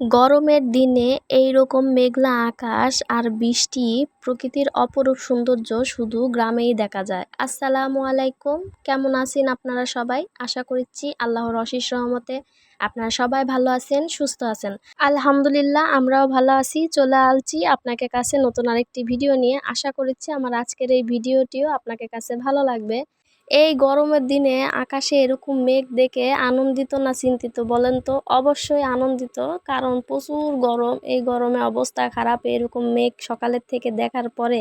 গরমের দিনে এইরকম মেঘলা আকাশ আর বৃষ্টি প্রকৃতির অপরূপ সৌন্দর্য শুধু গ্রামেই দেখা যায়। আসসালামু আলাইকুম, কেমন আছেন আপনারা সবাই? আশা করছি আল্লাহর অশেষ রহমতে আপনারা সবাই ভালো আছেন, সুস্থ আছেন। আলহামদুলিল্লাহ, আমরাও ভালো আছি। চলে আসছি আপনাকে কাছে নতুন আরেকটি ভিডিও নিয়ে। আশা করছি আমার আজকের এই ভিডিওটিও আপনাকে কাছে ভালো লাগবে। এই গরমের দিনে আকাশে এরকম মেঘ দেখে আনন্দিত না চিন্তিত বলেন তো? অবশ্যই আনন্দিত, কারণ প্রচুর গরম। এই গরমে অবস্থা খারাপ। এরকম মেঘ সকালের থেকে দেখার পরে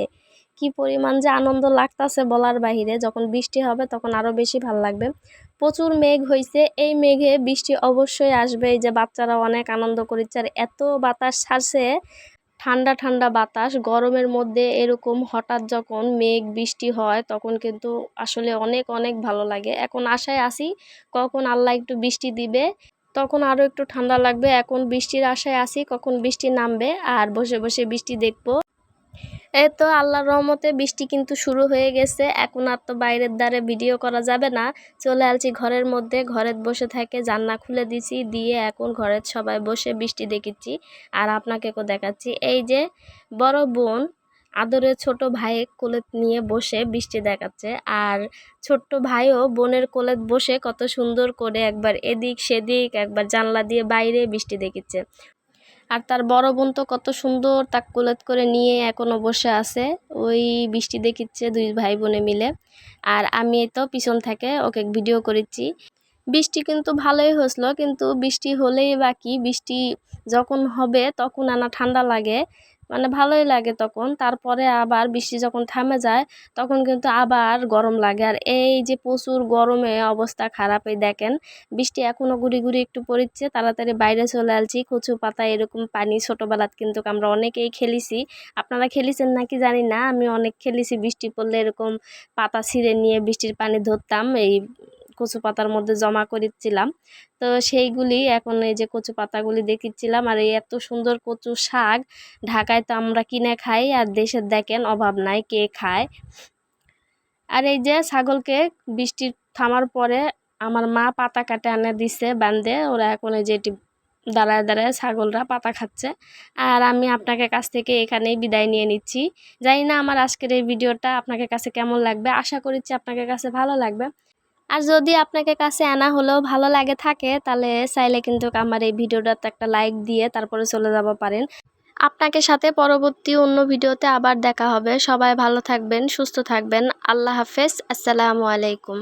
কি পরিমাণ যে আনন্দ লাগতাছে বলার বাহিরে। যখন বৃষ্টি হবে তখন আরো বেশি ভাল লাগবে। প্রচুর মেঘ হয়েছে, এই মেঘে বৃষ্টি অবশ্যই আসবে। এই যে বাচ্চারা অনেক আনন্দ করেছে, আর এত বাতাস ছাড়ছে, ঠান্ডা ঠান্ডা বাতাস। গরমের মধ্যে এরকম হঠাৎ যখন মেঘ বৃষ্টি হয় তখন কিন্তু আসলে অনেক অনেক ভালো লাগে। এখন আশায় আছি কখন আল্লাহ একটু বৃষ্টি দিবে, তখন আরও একটু ঠান্ডা লাগবে। এখন বৃষ্টির আশায় আছি কখন বৃষ্টি নামবে আর বসে বসে বৃষ্টি দেখবো। এই তো আল্লাহর রহমতে বৃষ্টি কিন্তু শুরু হয়ে গেছে। এখন আর তো বাইরের দ্বারে ভিডিও করা যাবে না। চলে আসছি ঘরের মধ্যে, ঘরে বসে থাকে জানলা খুলে দিছি, দিয়ে এখন ঘরের সবাই বসে বৃষ্টি দেখিচ্ছি আর আপনাকেও দেখাচ্ছি। এই যে বড় বোন আদরের ছোট ভাই কোলে নিয়ে বসে বৃষ্টি দেখাচ্ছে, আর ছোট্ট ভাইও বোনের কোলে বসে কত সুন্দর করে একবার এদিক সেদিক, একবার জানলা দিয়ে বাইরে বৃষ্টি দেখিচ্ছে। আর তার বড় বোন তো কত সুন্দর তাক কোলে করে নিয়ে এখনো বসে আছে, ওই বৃষ্টি দেখিচ্ছে দুই ভাই বোনে মিলে। আর আমি তো পিছন থেকে ওকে ভিডিও করেছি। বৃষ্টি কিন্তু ভালোই হয়েছিল, কিন্তু বৃষ্টি হলেই বাকি, বৃষ্টি যখন হবে তখন আনা ঠান্ডা লাগে, মানে ভালোই লাগে তখন। তারপরে আবার বৃষ্টি যখন থামে যায় তখন কিন্তু আবার গরম লাগে। আর এই যে প্রচুর গরমে অবস্থা খারাপ। এই দেখেন বৃষ্টি এখনও গুড়ি গুড়ি একটু পড়ছে, তাড়াতাড়ি বাইরে চলে আসছি। কচু পাতা এরকম পানি ছোটোবেলাত কিন্তু আমরা অনেকেই খেলেছি। আপনারা খেলেছেন নাকি জানি না, আমি অনেক খেলেছি। বৃষ্টি পড়লে এরকম পাতা ছিঁড়ে নিয়ে বৃষ্টির পানি ধরতাম, এই কচু পাতার মধ্যে জমা করেছিলাম। তো সেইগুলি এখন এই যে কচু পাতাগুলি দেখিচ্ছিলাম। আর এই এত সুন্দর কচু শাক ঢাকায় তো আমরা কিনে খাই, আর দেশের দেখেন অভাব নাই, কে খায়। আর এই যে ছাগলকে বৃষ্টি থামার পরে আমার মা পাতা কাটে আনে দিছে বান্ধে, ওরা এখন এই যে এটি দাঁড়ায় দাঁড়ায় ছাগলরা পাতা খাচ্ছে। আর আমি আপনাকে কাছ থেকে এখানেই বিদায় নিয়ে নিচ্ছি। জানি না আমার আজকের এই ভিডিওটা আপনাকে কাছে কেমন লাগবে, আশা করছি আপনাকে কাছে ভালো লাগবে। আর যদি আপনাকে কাছে আনা হলেও ভালো লাগে থাকে, তাহলে চাইলে কিন্তু আমার এই ভিডিওটাতে একটা লাইক দিয়ে তারপরে চলে যাব পারেন। আপনাকে সাথে পরবর্তী অন্য ভিডিওতে আবার দেখা হবে। সবাই ভালো থাকবেন, সুস্থ থাকবেন। আল্লাহ হাফেজ, আসসালামু আলাইকুম।